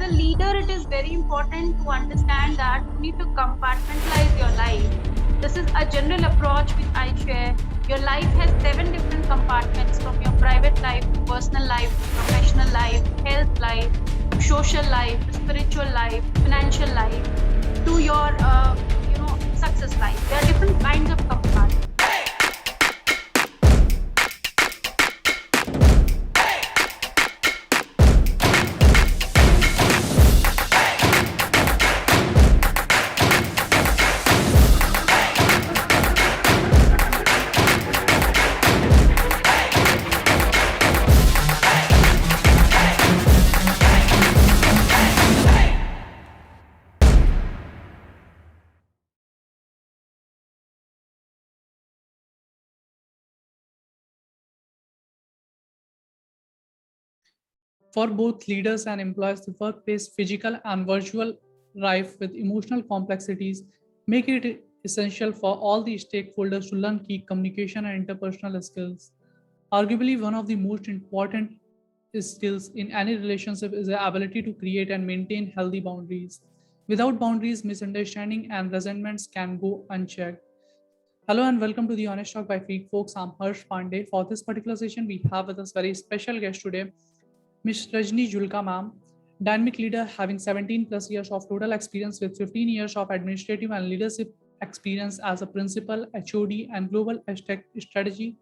a leader, it is very important to understand that you need to compartmentalize your life. This is a general approach which I share. Your life has 7 different compartments, from your private life to personal life, professional life, health life, social life, spiritual life, financial life, to your success life. There are different kinds of compartments. For both leaders and employees, the workplace, physical and virtual, rife with emotional complexities, make it essential for all the stakeholders to learn key communication and interpersonal skills. Arguably, one of the most important skills in any relationship is the ability to create and maintain healthy boundaries. Without boundaries, misunderstanding and resentments can go unchecked. Hello and welcome to the Honest Talk by Freak Folks. I'm Harsh Pandey. For this particular session, we have with us very special guest today, Ms. Rajni Julka ma'am, dynamic leader having 17 plus years of total experience with 15 years of administrative and leadership experience as a principal, HOD, and global strategy.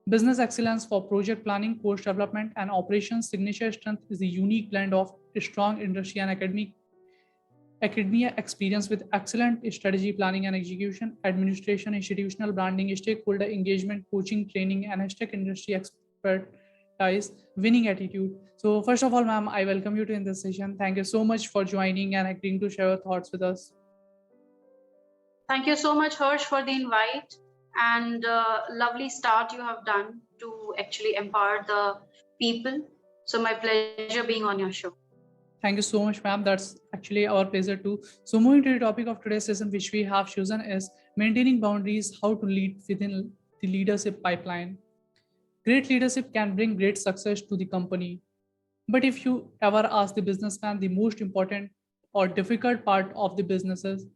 Business excellence for project planning, course development, and operations. Signature strength is a unique blend of strong industry and academia experience with excellent strategy planning and execution, administration, institutional branding, stakeholder engagement, coaching, training, and hashtag industry expertise, winning attitude. So, first of all, ma'am, I welcome you to in this session. Thank you so much for joining and agreeing to share your thoughts with us. Thank you so much, Harsh, for the invite, and lovely start you have done to actually empower the people. So my pleasure being on your show. Thank you so much, ma'am. That's actually our pleasure too. So, moving to the topic of today's session, which we have chosen, is maintaining boundaries, how to lead within the leadership pipeline. Great leadership can bring great success to the company. But if you ever ask the businessman the most important or difficult part of the businesses,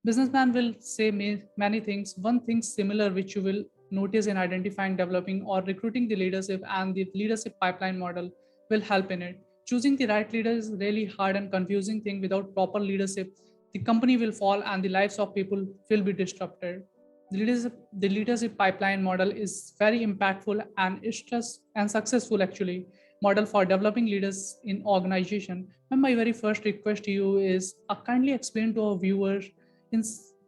businessman will say many things. One thing similar which you will notice in identifying, developing, or recruiting the leadership and the leadership pipeline model will help in it. Choosing the right leader is really hard and confusing thing. Without proper leadership, the company will fall and the lives of people will be disrupted. The leadership pipeline model is very impactful and stress and successful actually model for developing leaders in organization. And my very first request to you is kindly explain to our viewers in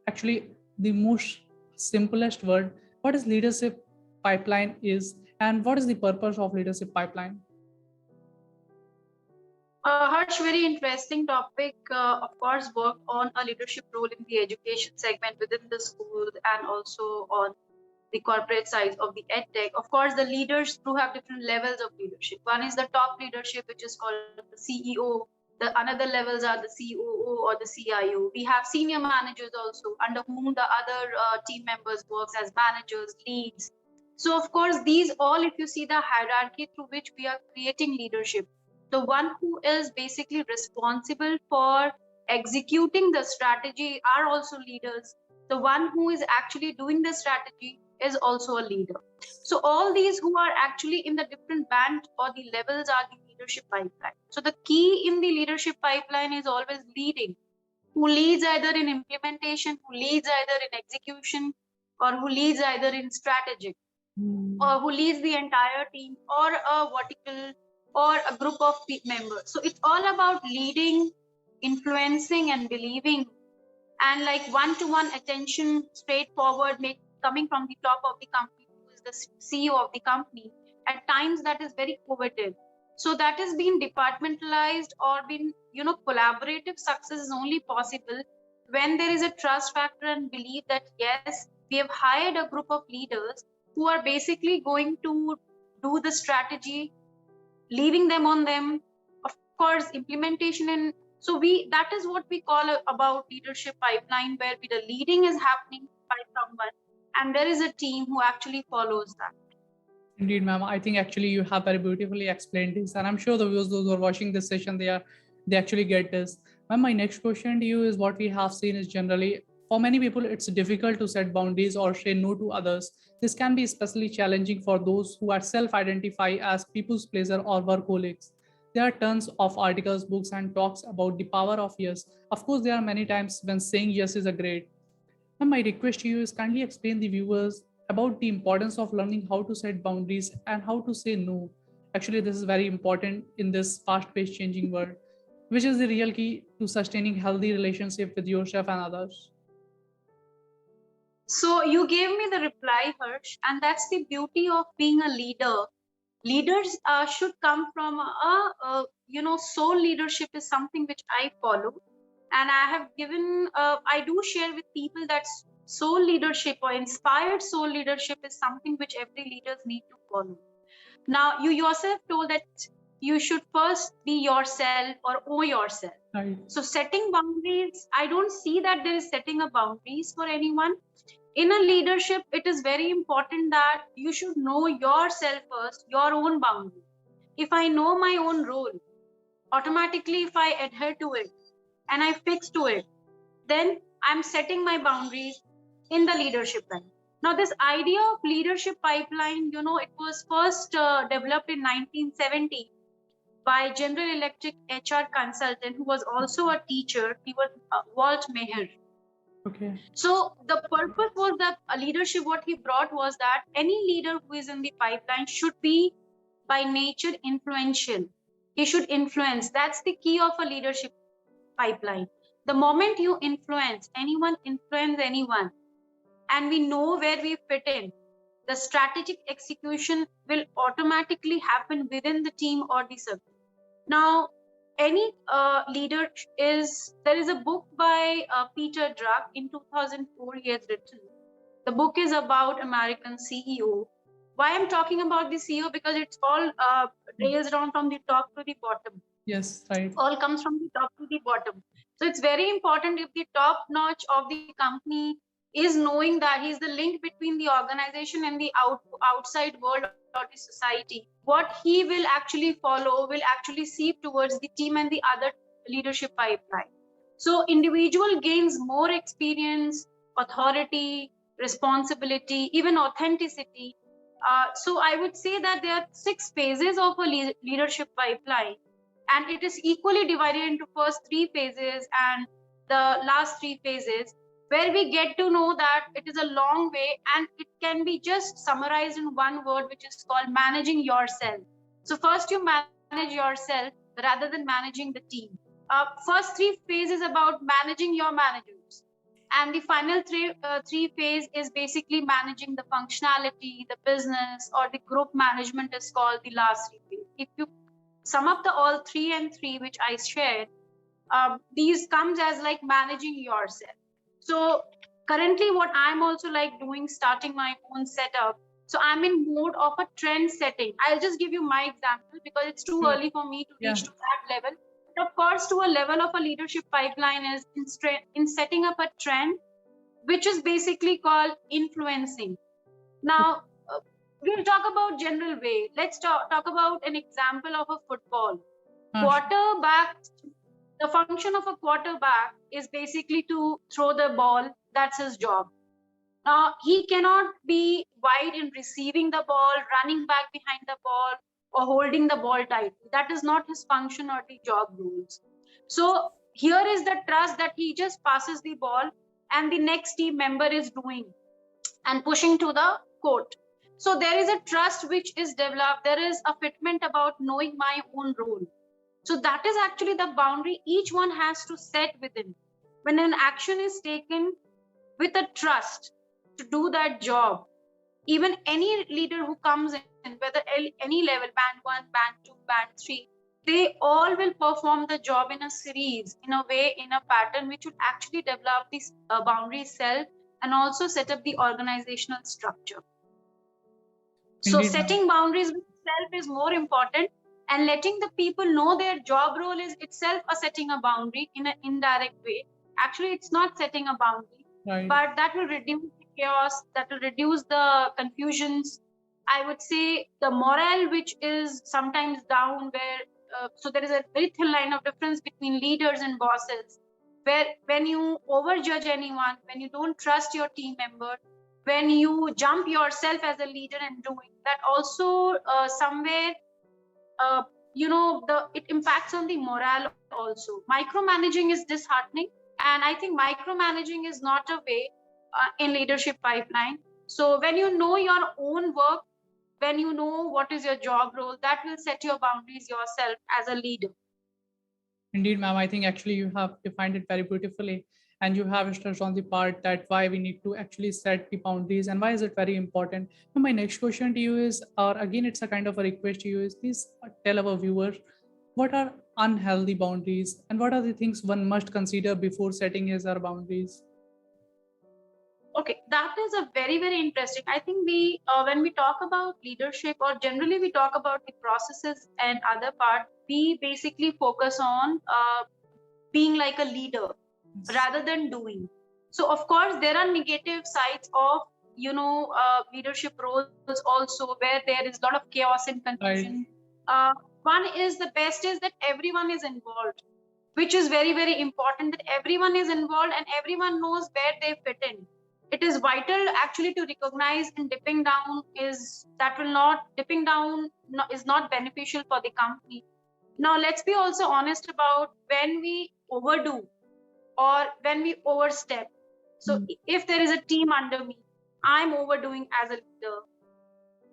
actually the most simplest word what is leadership pipeline is and what is the purpose of leadership pipeline. Harsh, very interesting topic. Of course, work on a leadership role in the education segment within the school and also on the corporate side of the edtech. Of course, the leaders do have different levels of leadership. One is the top leadership, which is called the CEO. The another levels are the COO or the CIO. We have senior managers also, under whom the other team members works as managers, leads. So, of course, these all, if you see the hierarchy through which we are creating leadership, the one who is basically responsible for executing the strategy are also leaders. The one who is actually doing the strategy is also a leader. So all these who are actually in the different band or the levels are the leadership pipeline. So the key in the leadership pipeline is always leading. Who leads either in implementation, who leads either in execution, or who leads either in strategic, or who leads the entire team, or a vertical, or a group of members. So it's all about leading, influencing, and believing, and like one-to-one attention, straightforward, coming from the top of the company, who is the CEO of the company. At times, that is very coveted. So that has been departmentalized or been, collaborative success is only possible when there is a trust factor and belief that yes, we have hired a group of leaders who are basically going to do the strategy, leaving them on them, of course, implementation. And so that is what we call about leadership pipeline, where the leading is happening by someone and there is a team who actually follows that. Indeed, ma'am. I think actually you have very beautifully explained this, and I'm sure those who are watching this session, they are they actually get this. And my next question to you is, what we have seen is generally for many people, it's difficult to set boundaries or say no to others. This can be especially challenging for those who are self identify as people's pleaser or workaholics. There are tons of articles, books, and talks about the power of yes. Of course, there are many times when saying yes is a great. And my request to you is, kindly explain the viewers about the importance of learning how to set boundaries and how to say no. Actually, this is very important in this fast-paced changing world, which is the real key to sustaining healthy relationship with yourself and others. So you gave me the reply, Harsh, and that's the beauty of being a leader. Leaders should come from soul leadership is something which I follow, and I have given. I do share with people that soul leadership or inspired soul leadership is something which every leaders need to follow. Now, you yourself told that you should first be yourself or owe yourself. Right. So setting boundaries, I don't see that there is setting a boundaries for anyone. In a leadership, it is very important that you should know yourself first, your own boundary. If I know my own role, automatically if I adhere to it and I fix to it, then I'm setting my boundaries in the leadership line. Now, this idea of leadership pipeline, it was first developed in 1970 by General Electric HR consultant who was also a teacher. He was Walt Maher. Okay. So the purpose was that a leadership, what he brought was that any leader who is in the pipeline should be by nature influential. He should influence. That's the key of a leadership pipeline. The moment you influence anyone, and we know where we fit in, the strategic execution will automatically happen within the team or the circle. Now, any leader there is a book by Peter Druck in 2004 he has written. The book is about American CEO. Why I'm talking about the CEO? Because it's all raised around from the top to the bottom. Yes, right. All comes from the top to the bottom. So it's very important if the top notch of the company is knowing that he's the link between the organization and the outside world or the society. What he will actually follow will actually seep towards the team and the other leadership pipeline. So individual gains more experience, authority, responsibility, even authenticity. So I would say that there are 6 phases of a leadership pipeline, and it is equally divided into first 3 phases and the last 3 phases, where we get to know that it is a long way and it can be just summarized in one word, which is called managing yourself. So first you manage yourself rather than managing the team. First 3 phases about managing your managers, and the final 3 phase is basically managing the functionality, the business, or the group management is called the last 3 phase. If you sum up the all 3 and 3 which I shared, these comes as like managing yourself. So currently what I'm also like doing, starting my own setup. So I'm in mode of a trend setting. I'll just give you my example because it's too early for me to reach to that level. But of course, to a level of a leadership pipeline is in setting up a trend, which is basically called influencing. Now, we'll talk about general way. Let's talk about an example of a football. Quarterback, the function of a quarterback is basically to throw the ball. That's his job. Now, he cannot be wide in receiving the ball, running back behind the ball, or holding the ball tight. That is not his function or the job rules. So here is the trust that he just passes the ball and the next team member is doing and pushing to the court. So there is a trust which is developed. There is a fitment about knowing my own role. So that is actually the boundary each one has to set within. When an action is taken with a trust to do that job, even any leader who comes in, whether any level, band 1, band 2, band 3, they all will perform the job in a series, in a way, in a pattern, which will actually develop this boundary self and also set up the organizational structure. So setting boundaries with self is more important, and letting the people know their job role is itself a setting a boundary in an indirect way. Actually, it's not setting a boundary, but that will reduce the chaos, that will reduce the confusions. I would say the morale, which is sometimes down, where so there is a very thin line of difference between leaders and bosses, where when you overjudge anyone, when you don't trust your team member, when you jump yourself as a leader and doing that, also somewhere it impacts on the morale also. Micromanaging is disheartening, and I think micromanaging is not a way in leadership pipeline. So when you know your own work, when you know what is your job role, that will set your boundaries yourself as a leader. Indeed, ma'am. I think actually you have defined it very beautifully, and you have stressed on the part that why we need to actually set the boundaries and why is it very important. Now, my next question to you is, or again, it's a kind of a request to you is, please tell our viewers what are unhealthy boundaries and what are the things one must consider before setting his or boundaries. Okay, that is a very interesting. I think we when we talk about leadership, or generally we talk about the processes and other part, we basically focus on being like a leader rather than doing. So of course there are negative sides of leadership roles also, where there is a lot of chaos and confusion. One is, the best is that everyone is involved, which is very important, that everyone is involved and everyone knows where they fit in. It is vital actually to recognize, and dipping down is not beneficial for the company. Now let's be also honest about when we overdo or when we overstep. So if there is a team under me, I'm overdoing as a leader,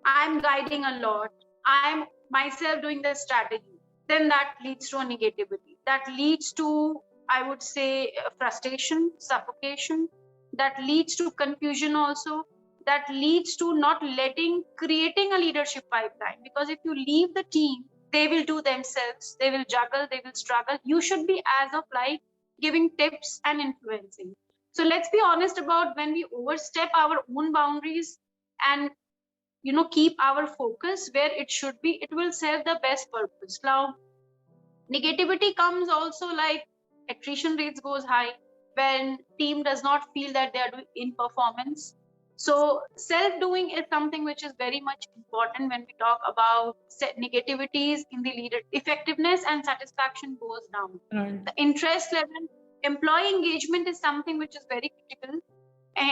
I'm guiding a lot, I'm myself doing the strategy, then that leads to a negativity. That leads to, I would say, frustration, suffocation. That leads to confusion also. That leads to not creating a leadership pipeline. Because if you leave the team, they will do themselves, they will juggle, they will struggle. You should be as of like giving tips and influencing. So let's be honest about when we overstep our own boundaries and keep our focus where it should be, it will serve the best purpose. Now negativity comes also, like attrition rates goes high when team does not feel that they are doing in performance. So self-doing is something which is very much important when we talk about negativities in the leader. Effectiveness and satisfaction goes down. The interest level, employee engagement is something which is very critical.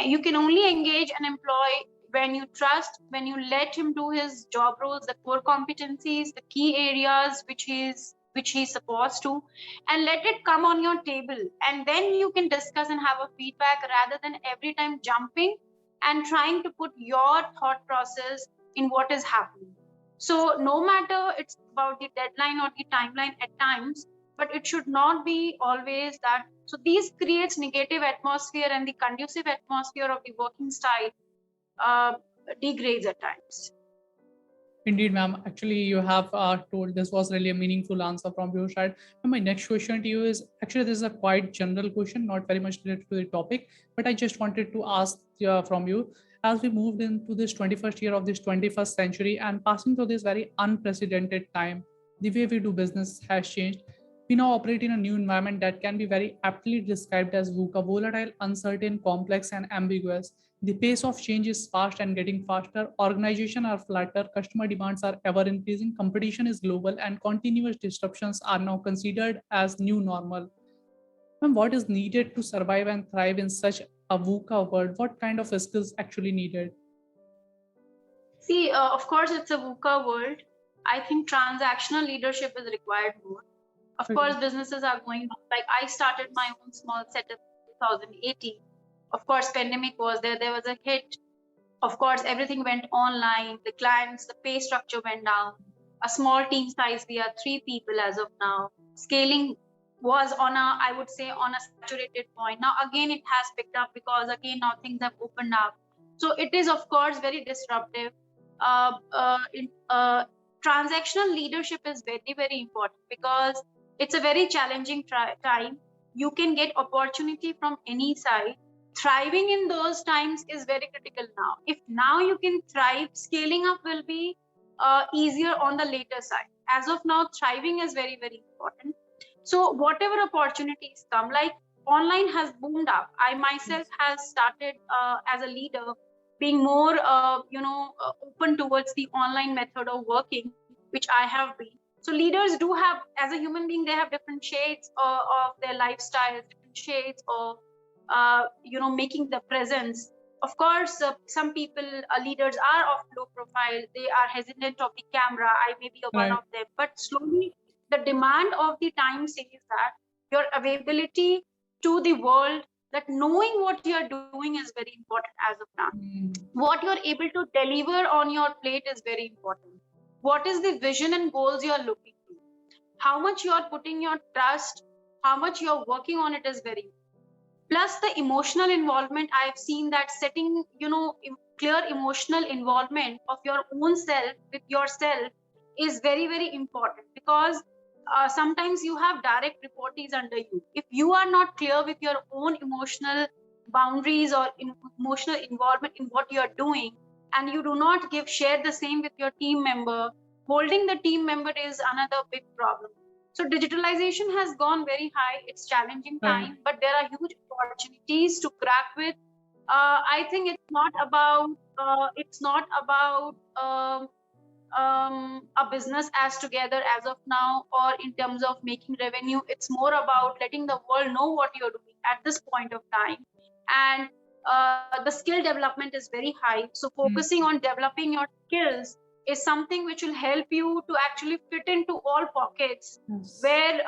You can only engage an employee when you trust, when you let him do his job roles, the core competencies, the key areas which he's supposed to, and let it come on your table, and then you can discuss and have a feedback, rather than every time jumping and trying to put your thought process in what is happening. So no matter it's about the deadline or the timeline at times, but it should not be always that. So these creates negative atmosphere, and the conducive atmosphere of the working style degrades at times. Indeed, ma'am. Actually, you have told this was really a meaningful answer from your side. And my next question to you is, actually, this is a quite general question, not very much related to the topic, but I just wanted to ask from you, as we moved into this 21st year of this 21st century and passing through this very unprecedented time, the way we do business has changed. We now operate in a new environment that can be very aptly described as VUCA, volatile, uncertain, complex, and ambiguous. The pace of change is fast and getting faster. Organizations are flatter, customer demands are ever increasing, competition is global, and continuous disruptions are now considered as new normal. And what is needed to survive and thrive in such a VUCA world? What kind of skills actually needed? See, of course, it's a VUCA world. I think transactional leadership is required more. Of course, businesses are going, like I started my own small setup in 2018. Of course, pandemic was there. There was a hit. Of course, everything went online. The clients, the pay structure went down. A small team size, we are 3 people as of now. Scaling was I would say, on a saturated point. Now, again, it has picked up because again, now things have opened up. So it is, of course, very disruptive. Transactional leadership is very important because it's a very challenging time. You can get opportunity from any side. Thriving in those times is very critical now. If now you can thrive, scaling up will be easier on the later side. As of now, thriving is very important. So whatever opportunities come, like online has boomed up. I myself has started as a leader being more open towards the online method of working, which I have been. So leaders do have, as a human being, they have different shades of their lifestyle, different shades of making the presence. Of course, some people, leaders are of low profile. They are hesitant of the camera. I may be one Right. of them. But slowly, the demand of the time says that your availability to the world, that knowing what you're doing is very important as of now. Mm, What you're able to deliver on your plate is very important. What is the vision and goals you're looking to? How much you're putting your trust, how much you're working on it is very important. Plus the emotional involvement. I've seen that setting clear emotional involvement of your own self with yourself is very, very important, because sometimes you have direct reportees under you. If you are not clear with your own emotional boundaries or emotional involvement in what you're doing, and you do not share the same with your team member, holding the team member is another big problem. So digitalization has gone very high. It's challenging right. time, but there are huge opportunities to crack with. I think it's not about a business as together as of now, or in terms of making revenue. It's more about letting the world know what you're doing at this point of time. And the skill development is very high. So focusing on developing your skills is something which will help you to actually fit into all pockets, Yes. where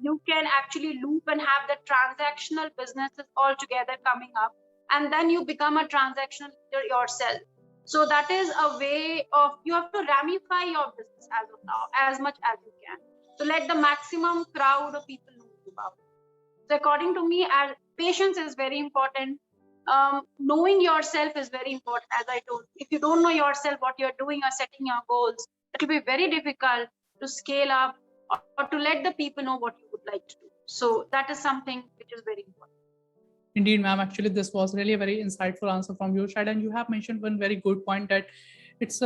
you can actually loop and have the transactional businesses all together coming up, and then you become a transactional leader yourself. So that is a way of, you have to ramify your business as of now as much as you can, to let the maximum crowd of people know about it. So according to me, as patience is very important. Knowing yourself is very important. As I told, if you don't know yourself, what you're doing or setting your goals, it will be very difficult to scale up, or to let the people know what you would like to do. So that is something which is very important. Indeed, ma'am. Actually, this was really a very insightful answer from your side, and you have mentioned one very good point that it's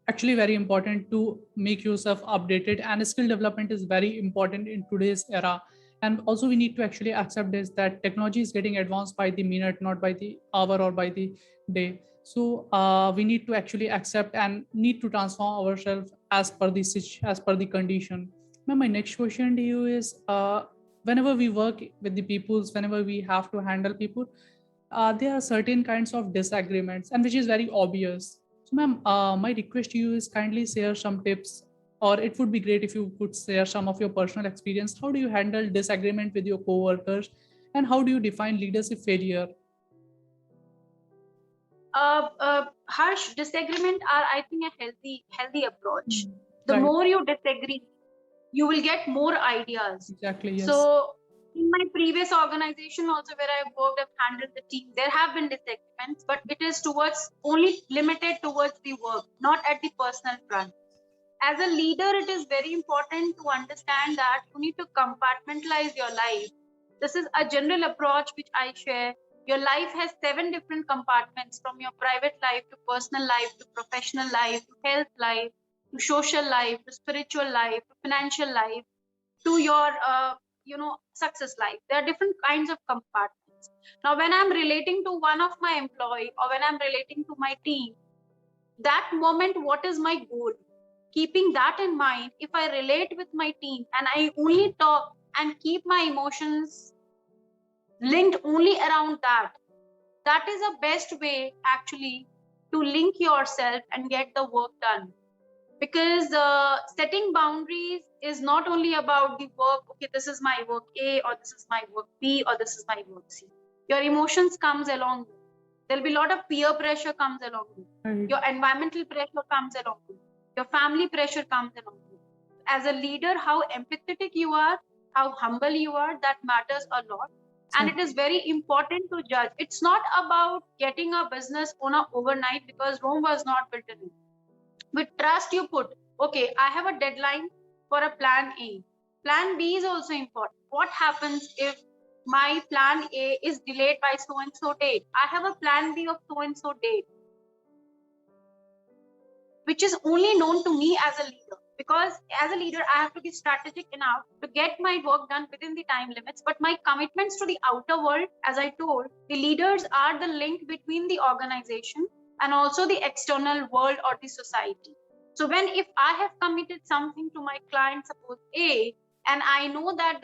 actually very important to make yourself updated, and skill development is very important in today's era. And also, we need to actually accept this that technology is getting advanced by the minute, not by the hour or by the day. So we need to actually accept and need to transform ourselves as per the as per the condition. Ma'am, my next question to you is. Whenever we work with the peoples, whenever we have to handle people, there are certain kinds of disagreements, and which is very obvious. So, ma'am, my request to you is kindly share some tips, or it would be great if you could share some of your personal experience. How do you handle disagreement with your coworkers, and how do you define leadership failure? Harsh, disagreement are, I think, a healthy approach. Mm, The right. more you disagree, you will get more ideas. Exactly. Yes. So in my previous organization also, where I worked, I've handled the team, there have been disagreements, but it is towards, only limited towards the work, not at the personal front. As a leader, it is very important to understand that you need to compartmentalize your life. This is a general approach which I share. Your life has 7 different compartments, from your private life to personal life to professional life to health life to social life to spiritual life to financial life to your success life. There are different kinds of compartments. Now when I'm relating to one of my employee, or when I'm relating to my team, that moment, what is my goal? Keeping that in mind, if I relate with my team and I only talk and keep my emotions linked only around that, that is the best way actually to link yourself and get the work done. Because setting boundaries is not only about the work, okay, this is my work A, or this is my work B, or this is my work C. Your emotions comes along. There'll be a lot of peer pressure comes along with. Right. Your environmental pressure comes along with. Your family pressure comes along with. As a leader, how empathetic you are, how humble you are, that matters a lot. And it is very important to judge. It's not about getting a business owner overnight, because Rome was not built in it. With trust you put, okay, I have a deadline for a plan A. Plan B is also important. What happens if my plan A is delayed by so and so date? I have a plan B of so and so date, which is only known to me as a leader. Because as a leader, I have to be strategic enough to get my work done within the time limits. But my commitments to the outer world, as I told, the leaders are the link between the organization and also the external world or the society. So when if I have committed something to my client, suppose A, and I know that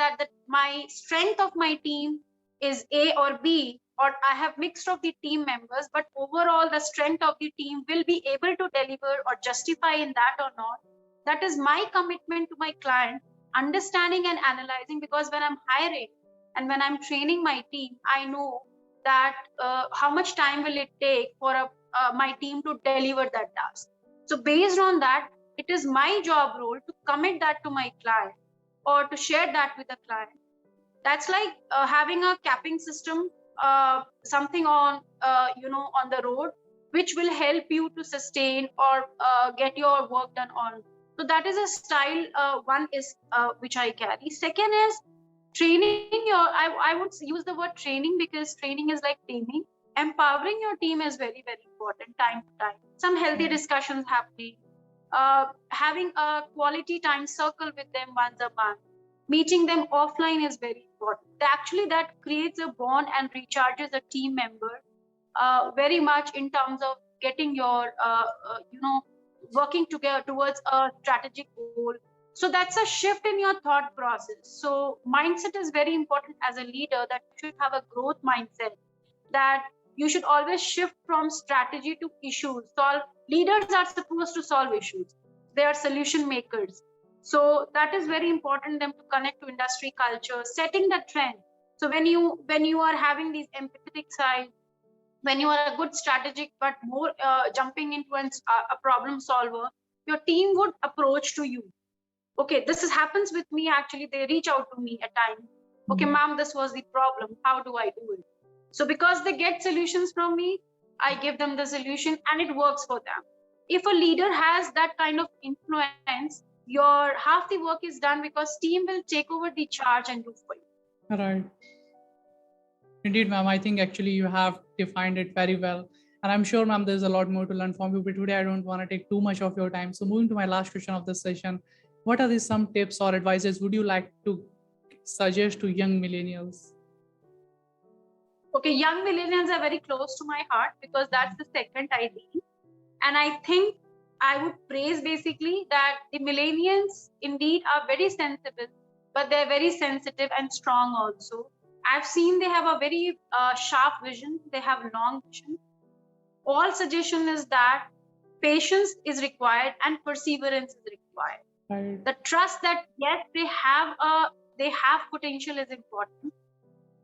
my strength of my team is A or B, or I have mixed of the team members, but overall the strength of the team will be able to deliver or justify in that or not. That is my commitment to my client, understanding and analyzing, because when I'm hiring and when I'm training my team, I know that how much time will it take for my team to deliver that task. So based on that, it is my job role to commit that to my client or to share that with the client. That's like having a capping system, something on on the road, which will help you to sustain or get your work done on. So that is a style. One is which I carry. Second is training your. I would use the word training because training is like taming. Empowering your team is very, very important. Time to time, some healthy discussions happening. Having a quality time circle with them once a month. Meeting them offline is very important. Actually, that creates a bond and recharges a team member very much in terms of getting your, working together towards a strategic goal. So that's a shift in your thought process. So mindset is very important as a leader, that you should have a growth mindset, that you should always shift from strategy to issues. Leaders are supposed to solve issues. They are solution makers. So that is very important, them to connect to industry culture, setting the trend. So when you are having these empathetic sides, when you are a good strategic but more jumping into a problem solver, your team would approach to you. Okay, happens with me actually. They reach out to me at times. Okay, ma'am, this was the problem. How do I do it? So because they get solutions from me, I give them the solution and it works for them. If a leader has that kind of influence, your half the work is done because team will take over the charge and do for you. Right. Indeed, ma'am. I think actually you have defined it very well. And I'm sure, ma'am, there's a lot more to learn from you. But today I don't want to take too much of your time. So moving to my last question of this session, what are some tips or advices would you like to suggest to young millennials? Okay, young millennials are very close to my heart because that's the segment I lead. And I think I would praise basically that the millennials indeed are very sensible, but they're very sensitive and strong also. I've seen they have a very sharp vision. They have long vision. All suggestion is that patience is required and perseverance is required. Right. The trust that yes, they have potential is important.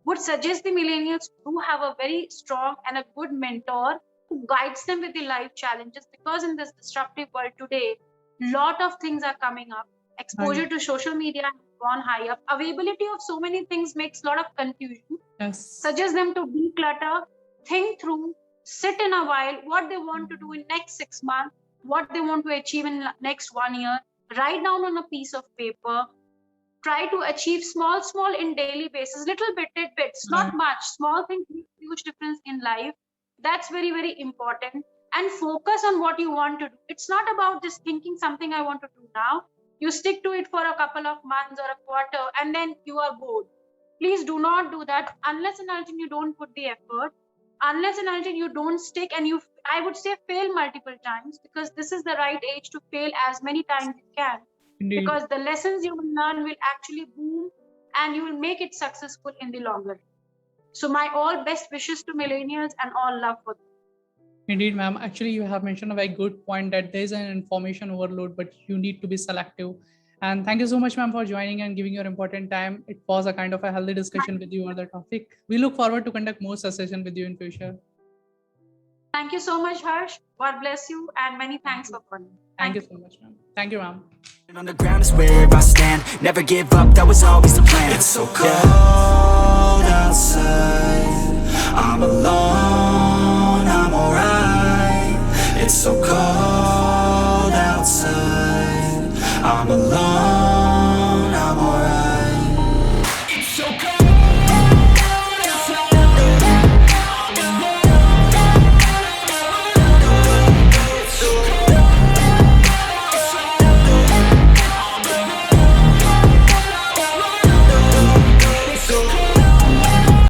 Would suggest the millennials to have a very strong and a good mentor who guides them with the life challenges, because in this disruptive world today, lot of things are coming up. Exposure to social media has gone high up. Availability of so many things makes a lot of confusion. Yes. Suggest them to declutter, think through, sit in a while, what they want to do in next 6 months, what they want to achieve in next 1 year, write down on a piece of paper, try to achieve small in daily basis, little bit, tidbits, not much, small things make huge difference in life. That's very, very important. And focus on what you want to do. It's not about just thinking something I want to do now. You stick to it for a couple of months or a quarter and then you are bored. Please do not do that unless and until you don't put the effort, unless and until you don't stick and I would say fail multiple times, because this is the right age to fail as many times as you can. Indeed. Because the lessons you will learn will actually boom and you will make it successful in the longer run. So my all best wishes to millennials and all love for them. Indeed, ma'am. Actually, you have mentioned a very good point that there is an information overload, but you need to be selective. And thank you so much, ma'am, for joining and giving your important time. It was a kind of a healthy discussion with you on the topic. We look forward to conduct more sessions with you in future. Thank you so much, Harsh. God bless you and many thanks for calling. Thank you so much, ma'am. Thank you, ma'am. On the ground is where I stand. Never give up, that was always the plan. It's so cold outside, I'm alone.